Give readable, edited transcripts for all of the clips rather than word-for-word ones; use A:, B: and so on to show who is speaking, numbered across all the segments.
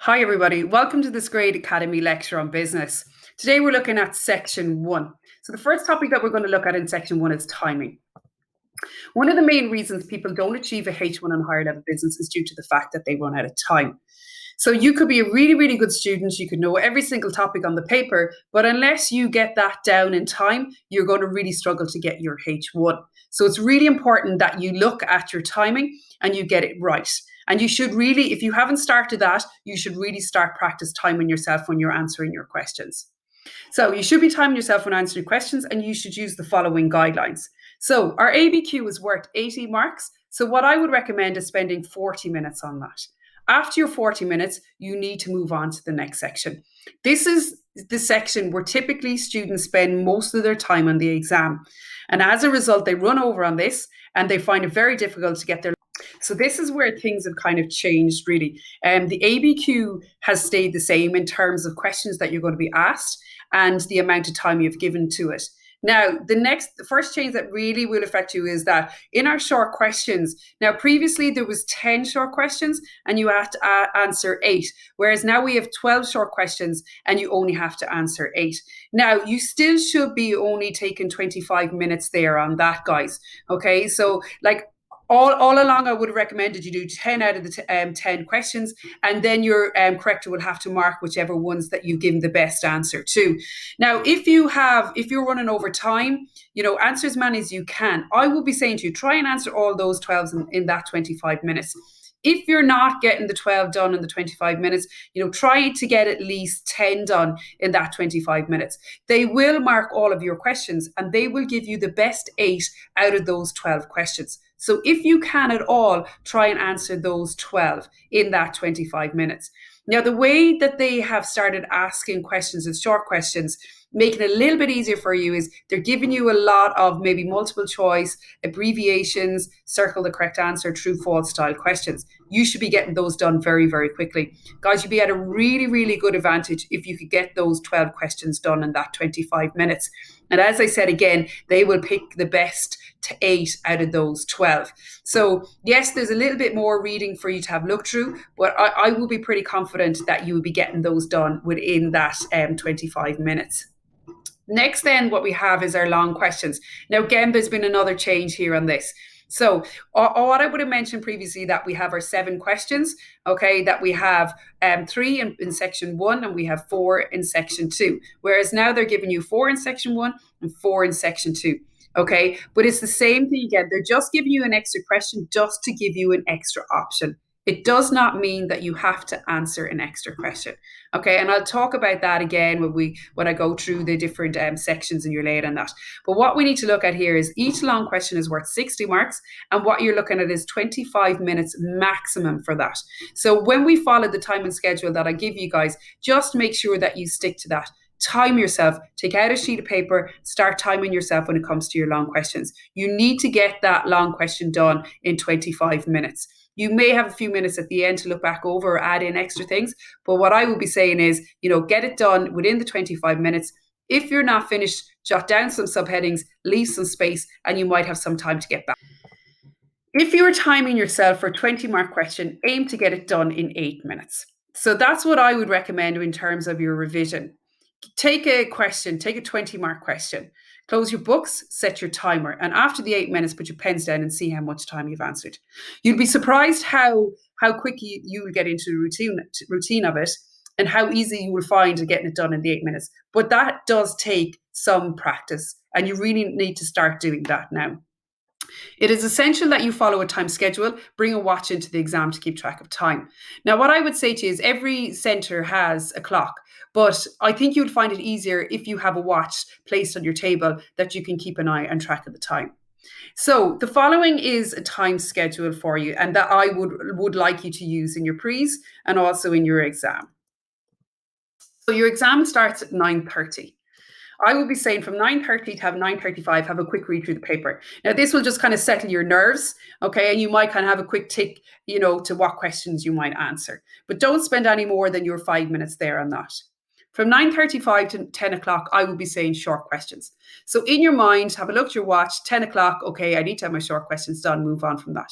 A: Hi, everybody. Welcome to this Grade Academy lecture on business. Today, we're looking at section 1. So the first topic that we're going to look at in section 1 is timing. One of the main reasons people don't achieve a H1 on higher level business is due to the fact that they run out of time. So you could be a really, really good student. You could know every single topic on the paper, but unless you get that down in time, you're going to really struggle to get your H1. So it's really important that you look at your timing and you get it right. And you should really, if you haven't started that, you should really start practice timing yourself when you're answering your questions. So you should be timing yourself when answering questions, and you should use the following guidelines. So our ABQ is worth 80 marks. So what I would recommend is spending 40 minutes on that. After your 40 minutes, you need to move on to the next section. This is the section where typically students spend most of their time on the exam. And as a result, they run over on this and they find it very difficult to get their. So this is where things have kind of changed, really. The ABQ has stayed the same in terms of questions that you're going to be asked and the amount of time you've given to it. Now, the first change that really will affect you is that in our short questions, now previously there was 10 short questions and you had to answer 8, whereas now we have 12 short questions and you only have to answer 8. Now, you still should be only taking 25 minutes there on that, guys. Okay, so like all along, I would have recommended you do 10 out of the 10 questions, and then your corrector will have to mark whichever ones that you've given the best answer to. Now, if you're running over time, answer as many as you can. I will be saying to you, try and answer all those 12s in that 25 minutes. If you're not getting the 12 done in the 25 minutes, try to get at least 10 done in that 25 minutes. They will mark all of your questions and they will give you the best 8 out of those 12 questions. So if you can at all, try and answer those 12 in that 25 minutes. Now, the way that they have started asking questions as short questions, making it a little bit easier for you, is they're giving you a lot of maybe multiple choice, abbreviations, circle the correct answer, true, false style questions. You should be getting those done very, very quickly. Guys, you'd be at a really, really good advantage if you could get those 12 questions done in that 25 minutes. And as I said, again, they will pick the best 8 out of those 12. So yes, there's a little bit more reading for you to have looked through, but I will be pretty confident that you will be getting those done within that 25 minutes. Next, then, what we have is our long questions. Now, again, there's been another change here on this. So what I would have mentioned previously, that we have our 7 questions, okay, that we have 3 in section 1 and we have 4 in section 2, whereas now they're giving you 4 in section 1 and 4 in section 2. Okay, but it's the same thing again. They're just giving you an extra question just to give you an extra option. It does not mean that you have to answer an extra question. Okay, and I'll talk about that again when I go through the different sections in your layout and that. But what we need to look at here is each long question is worth 60 marks, and what you're looking at is 25 minutes maximum for that. So when we follow the time and schedule that I give you guys, just make sure that you stick to that. Time yourself, take out a sheet of paper, start timing yourself when it comes to your long questions. You need to get that long question done in 25 minutes. You may have a few minutes at the end to look back over or add in extra things, but what I will be saying is, get it done within the 25 minutes. If you're not finished, jot down some subheadings, leave some space, and you might have some time to get back. If you're timing yourself for a 20-mark question, aim to get it done in 8 minutes. So that's what I would recommend in terms of your revision. Take a 20-mark question, close your books, set your timer, and after the 8 minutes, put your pens down and see how much time you've answered. You'll be surprised how quickly you will get into the routine of it and how easy you will find getting it done in the 8 minutes. But that does take some practice, and you really need to start doing that now. It is essential that you follow a time schedule. Bring a watch into the exam to keep track of time. Now, what I would say to you is every centre has a clock, but I think you would find it easier if you have a watch placed on your table that you can keep an eye and track of the time. So the following is a time schedule for you, and that I would like you to use in your prees and also in your exam. So your exam starts at 9:30. I will be saying from 9:30 to have 9:35, have a quick read through the paper. Now, this will just kind of settle your nerves, okay? And you might kind of have a quick tick, to what questions you might answer. But don't spend any more than your 5 minutes there on that. From 9:35 to 10 o'clock, I will be saying short questions. So in your mind, have a look at your watch, 10 o'clock, okay, I need to have my short questions done, move on from that.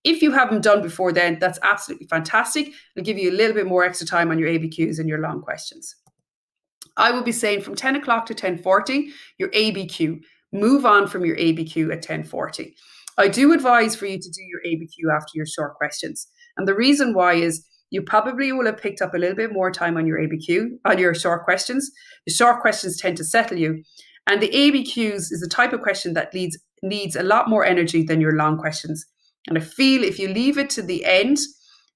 A: If you haven't done before then, that's absolutely fantastic. It'll give you a little bit more extra time on your ABQs and your long questions. I will be saying from 10 o'clock to 10:40, your ABQ. Move on from your ABQ at 10:40. I do advise for you to do your ABQ after your short questions. And the reason why is you probably will have picked up a little bit more time on your ABQ, on your short questions. The short questions tend to settle you. And the ABQs is the type of question that needs a lot more energy than your long questions. And I feel if you leave it to the end,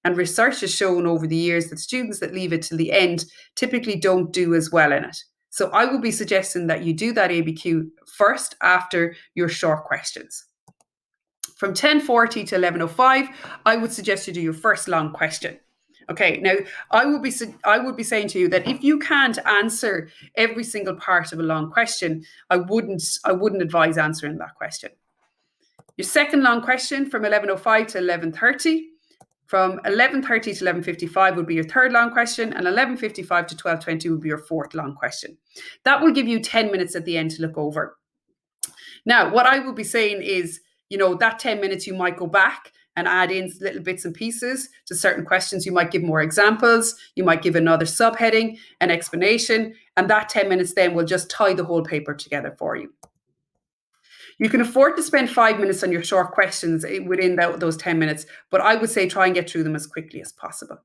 A: and research has shown over the years that students that leave it to the end typically don't do as well in it. So I will be suggesting that you do that ABQ first after your short questions. From 10:40 to 11:05, I would suggest you do your first long question. Okay, now I would be saying to you that if you can't answer every single part of a long question, I wouldn't advise answering that question. Your second long question from 11:05 to 11:30. From 11:30 to 11:55 would be your third long question, and 11:55 to 12:20 would be your fourth long question. That will give you 10 minutes at the end to look over. Now, what I will be saying is, that 10 minutes you might go back and add in little bits and pieces to certain questions. You might give more examples, you might give another subheading, an explanation, and that 10 minutes then will just tie the whole paper together for you. You can afford to spend 5 minutes on your short questions within those 10 minutes, but I would say try and get through them as quickly as possible.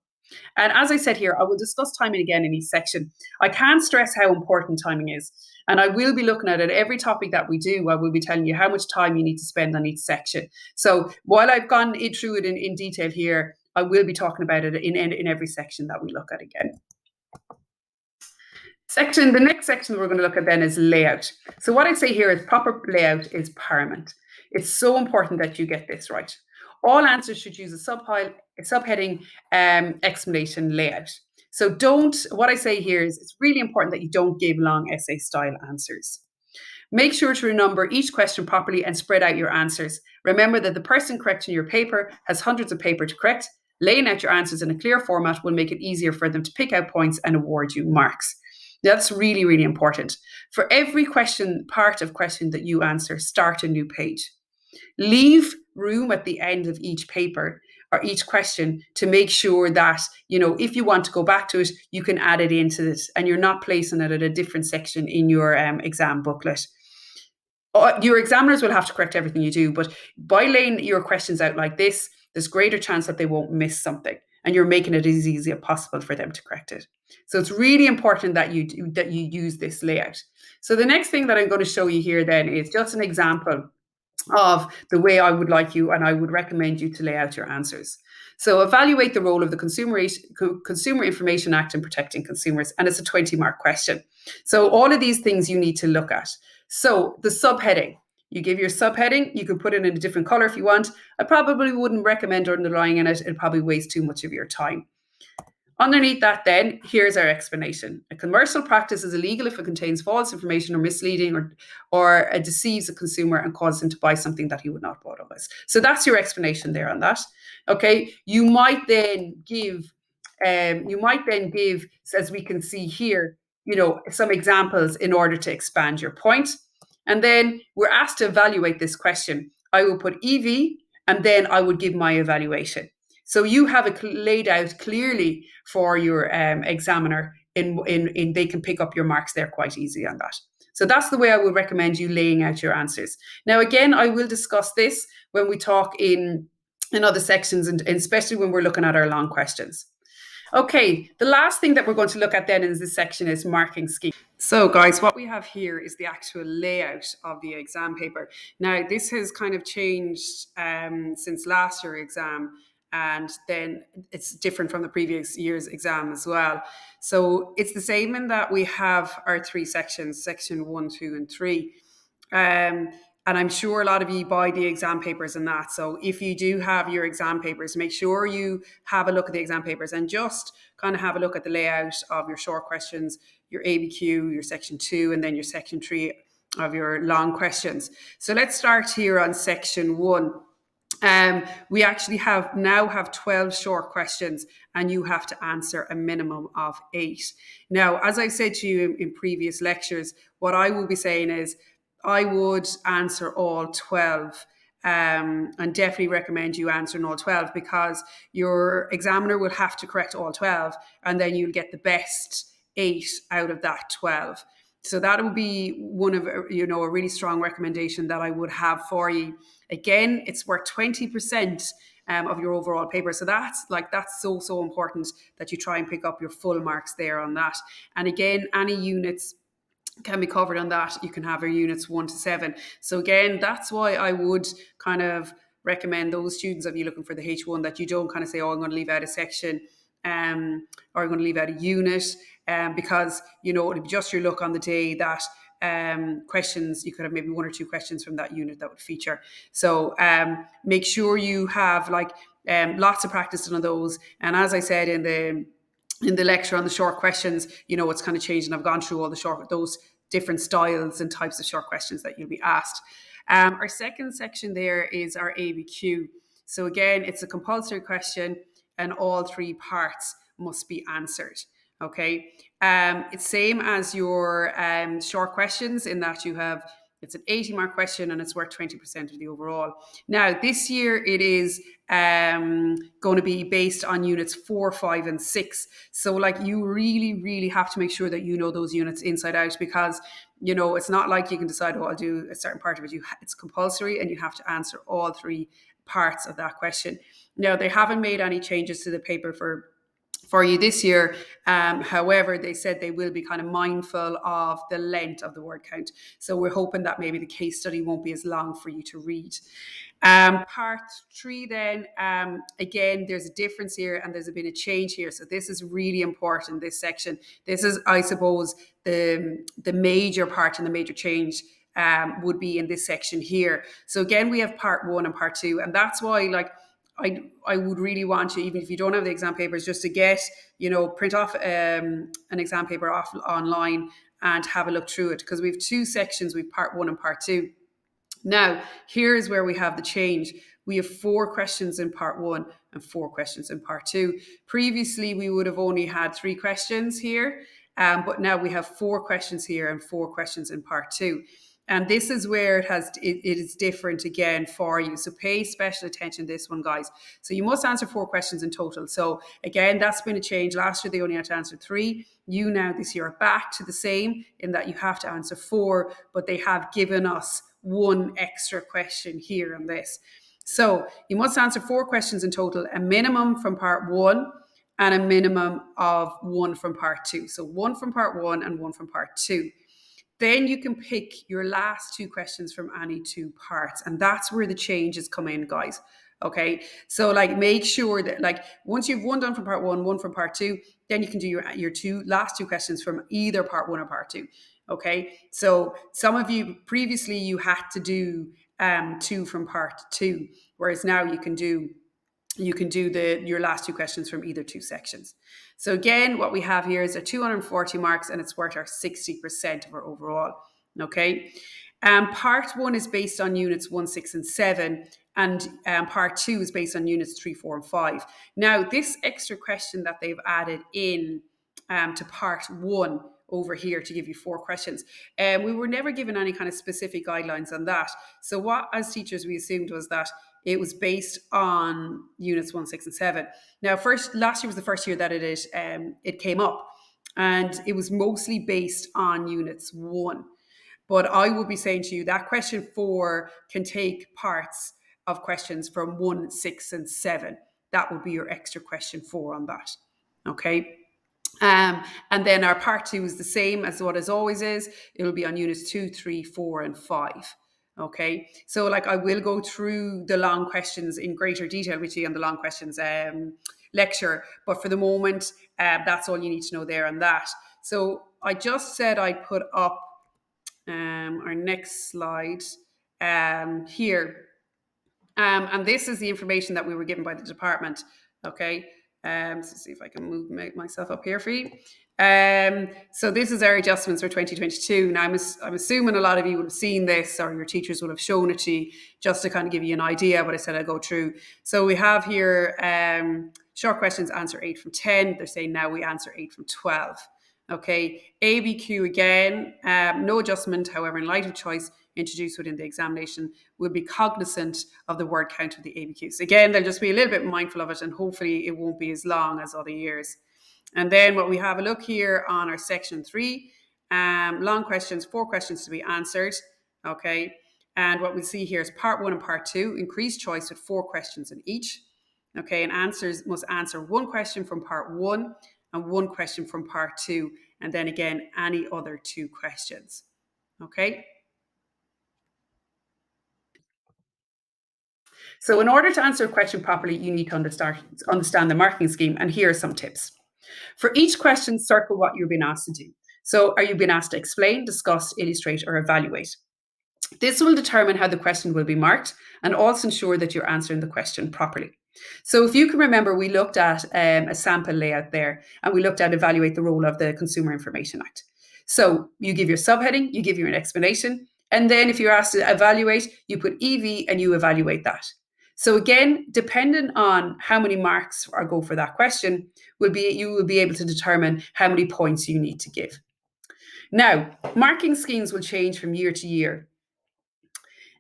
A: And as I said here, I will discuss timing again in each section. I can't stress how important timing is. And I will be looking at it every topic that we do. I will be telling you how much time you need to spend on each section. So while I've gone through it in detail here, I will be talking about it in every section that we look at again. The next section we're going to look at then is layout. So what I say here is proper layout is paramount. It's so important that you get this right. All answers should use a subheading explanation layout. So what I say here is it's really important that you don't give long essay style answers. Make sure to renumber each question properly and spread out your answers. Remember that the person correcting your paper has hundreds of paper to correct. Laying out your answers in a clear format will make it easier for them to pick out points and award you marks. That's really, really important. For every part of question that you answer, start a new page. Leave room at the end of each paper or each question to make sure that, if you want to go back to it, you can add it into it and you're not placing it at a different section in your exam booklet. Your examiners will have to correct everything you do, but by laying your questions out like this, there's greater chance that they won't miss something and you're making it as easy as possible for them to correct it. So it's really important that you use this layout. So the next thing that I'm going to show you here then is just an example of the way I would like you and I would recommend you to lay out your answers. So evaluate the role of the Consumer Information Act in protecting consumers, and it's a 20-mark question. So all of these things you need to look at. So the subheading, you give your subheading, you can put it in a different color if you want. I probably wouldn't recommend underlining in it. It'd probably waste too much of your time. Underneath that then, here's our explanation. A commercial practice is illegal if it contains false information or misleading or deceives a consumer and causes him to buy something that he would not buy otherwise. So that's your explanation there on that. Okay, you might then give, as we can see here, some examples in order to expand your point. And then we're asked to evaluate this question. I will put EV and then I would give my evaluation. So you have it laid out clearly for your examiner in they can pick up your marks there quite easy on that. So that's the way I would recommend you laying out your answers. Now, again, I will discuss this when we talk in other sections and especially when we're looking at our long questions. Okay, the last thing that we're going to look at then in this section is marking scheme. So guys, what we have here is the actual layout of the exam paper. Now, this has kind of changed since last year's exam, and then it's different from the previous year's exam as well. So it's the same in that we have our three sections, section 1, 2, and 3. And I'm sure a lot of you buy the exam papers and that. So if you do have your exam papers, make sure you have a look at the exam papers and just kind of have a look at the layout of your short questions, your ABQ, your section 2, and then your section 3 of your long questions. So let's start here on section 1. We actually now have 12 short questions and you have to answer a minimum of 8. Now, as I've said to you in previous lectures, what I will be saying is I would answer all 12 and definitely recommend you answering all 12, because your examiner will have to correct all 12, and then you'll get the best 8 out of that 12. So that would be one of, a really strong recommendation that I would have for you. Again, it's worth 20% of your overall paper. So that's so important that you try and pick up your full marks there on that. And again, any units can be covered on that. You can have your units 1 to 7. So again, that's why I would kind of recommend those students of you looking for the H1, that you don't kind of say, oh, I'm going to leave out a section, or I'm going to leave out a unit, because it'll be just your luck on the day that questions, you could have maybe 1 or 2 questions from that unit that would feature. So make sure you have lots of practice on those. And as I said in the lecture on the short questions, it's kind of changed, and I've gone through all those different styles and types of short questions that you'll be asked. Our second section there is our ABQ. So again, it's a compulsory question, and all 3 parts must be answered. Okay, it's same as your short questions, in that it's an 80-mark question, and it's worth 20% of the overall. Now, this year it is going to be based on units 4, 5, and 6. So you really, really have to make sure that you know those units inside out, because it's not like you can decide, oh, I'll do a certain part of it. It's compulsory, and you have to answer all 3 parts of that question. Now, they haven't made any changes to the paper for you this year. However, they said they will be kind of mindful of the length of the word count. So we're hoping that maybe the case study won't be as long for you to read. Part 3 then, again, there's a difference here, and there's been a change here. So this is really important, this section. This is, I suppose, the major part, and the major change would be in this section here. So again, we have part 1 and part 2, and that's why I would really want you, even if you don't have the exam papers, just to get, print off an exam paper off online and have a look through it, because we have 2 sections. We have part 1 and part 2. Now, here's where we have the change. We have 4 questions in part 1 and 4 questions in part 2. Previously, we would have only had 3 questions here, but now we have 4 questions here and 4 questions in part 2. And this is where it is different again for you. So pay special attention to this one, guys. So you must answer 4 questions in total. So again, that's been a change. Last year, they only had to answer 3. You now this year are back to the same, in that you have to answer 4, but they have given us 1 extra question here on this. So you must answer 4 questions in total, a minimum from part 1 and a minimum of 1 from part 2. So 1 from part 1 and 1 from part 2. Then you can pick your last 2 questions from any 2 parts. And that's where the changes come in, guys. Okay. So make sure that once you've 1 done from part 1, 1 from part 2, then you can do your last 2 questions from either part 1 or part 2. Okay. So some of you previously, you had to do 2 from part 2, whereas now you can do your last 2 questions from either 2 sections. So again, what we have here is 240 marks, and it's worth our 60% of our overall. Okay. Part 1 is based on units 1, 6, and 7. And part 2 is based on units 3, 4, and 5. Now, this extra question that they've added in to part 1 over here to give you 4 questions. We were never given any kind of specific guidelines on that. So what, as teachers, we assumed was that it was based on units 1, 6, and 7. Now, last year was the first year that it came up, and it was mostly based on units 1. But I will be saying to you that question 4 can take parts of questions from 1, 6, and 7. That would be your extra question 4 on that. Okay. And then our part 2 is the same as what it always is. It will be on units 2, 3, 4, and 5. Okay, so I will go through the long questions in greater detail with you on the long questions lecture, but for the moment, that's all you need to know there on that. So I just said I'd put up our next slide here, and this is the information that we were given by the department. Okay, so see if I can move myself up here for you. So this is our adjustments for 2022. Now, I'm assuming a lot of you would have seen this, or your teachers would have shown it to you, just to kind of give you an idea. But I said I'd go through. So we have here short questions, answer 8 from 10. They're saying now we answer 8 from 12. Okay, ABQ again, no adjustment, however, in light of choice introduced within the examination, will be cognizant of the word count of the ABQs. Again, they'll just be a little bit mindful of it, and hopefully it won't be as long as other years. And then what we have a look here on our section 3, long questions, 4 questions to be answered. Okay, and what we see here is part 1 and part 2, increased choice with 4 questions in each. Okay, and answers must answer 1 question from part 1 and 1 question from part 2, and then again any other 2 questions. Okay. So in order to answer a question properly, you need to understand the marking scheme, and here are some tips. For each question, circle what you're being asked to do. So are you being asked to explain, discuss, illustrate, or evaluate? This will determine how the question will be marked and also ensure that you're answering the question properly. So if you can remember, we looked at a sample layout there, and we looked at evaluate the role of the Consumer Information Act. So you give your subheading, you give your explanation, and then if you're asked to evaluate, you put EV and you evaluate that. So again, depending on how many marks are go for that question, you will be able to determine how many points you need to give. Now, marking schemes will change from year to year.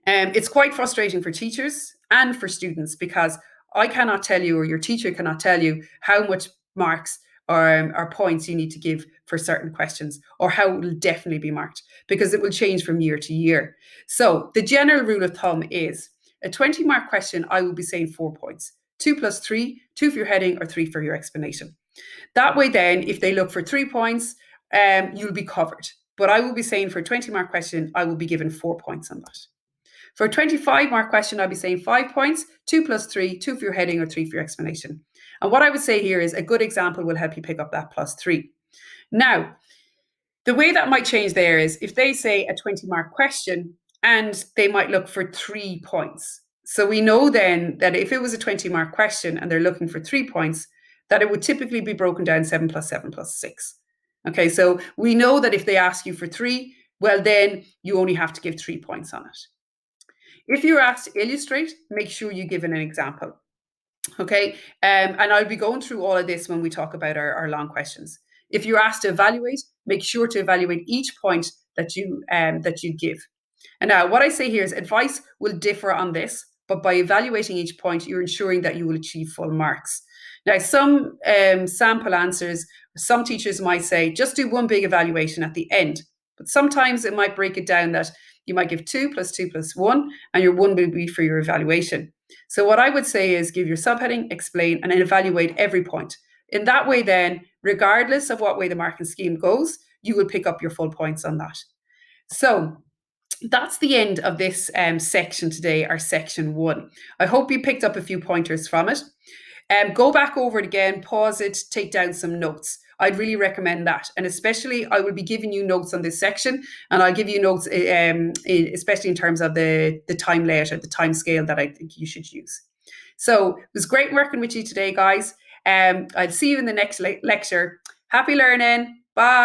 A: It's quite frustrating for teachers and for students because I cannot tell you, or your teacher cannot tell you, how much marks or points you need to give for certain questions, or how it will definitely be marked, because it will change from year to year. So the general rule of thumb is a 20-mark question, I will be saying 4 points. 2 plus 3, 2 for your heading or 3 for your explanation. That way then, if they look for 3 points, you'll be covered. But I will be saying for a 20-mark question, I will be given 4 points on that. For a 25-mark question, I'll be saying 5 points, 2 plus 3, 2 for your heading or 3 for your explanation. And what I would say here is a good example will help you pick up that plus 3. Now, the way that might change there is if they say a 20-mark question and they might look for 3 points. So we know then that if it was a 20-mark question and they're looking for 3 points, that it would typically be broken down 7 plus 7 plus 6. Okay, so we know that if they ask you for 3, well, then you only have to give 3 points on it. If you're asked to illustrate, make sure you give an example. Okay, and I'll be going through all of this when we talk about our long questions. If you're asked to evaluate, make sure to evaluate each point that you give. And now, what I say here is advice will differ on this, but by evaluating each point, you're ensuring that you will achieve full marks. Now, some sample answers, some teachers might say, just do one big evaluation at the end. But sometimes it might break it down that you might give 2 plus 2 plus 1, and your 1 will be for your evaluation. So what I would say is give your subheading, explain, and then evaluate every point. In that way then, regardless of what way the marking scheme goes, you will pick up your full points on that. So that's the end of this section today, our section 1. I hope you picked up a few pointers from it. Go back over it again, pause it, take down some notes. I'd really recommend that. And especially, I will be giving you notes on this section, and I'll give you notes, especially in terms of the time layout or the time scale that I think you should use. So it was great working with you today, guys. I'll see you in the next lecture. Happy learning. Bye.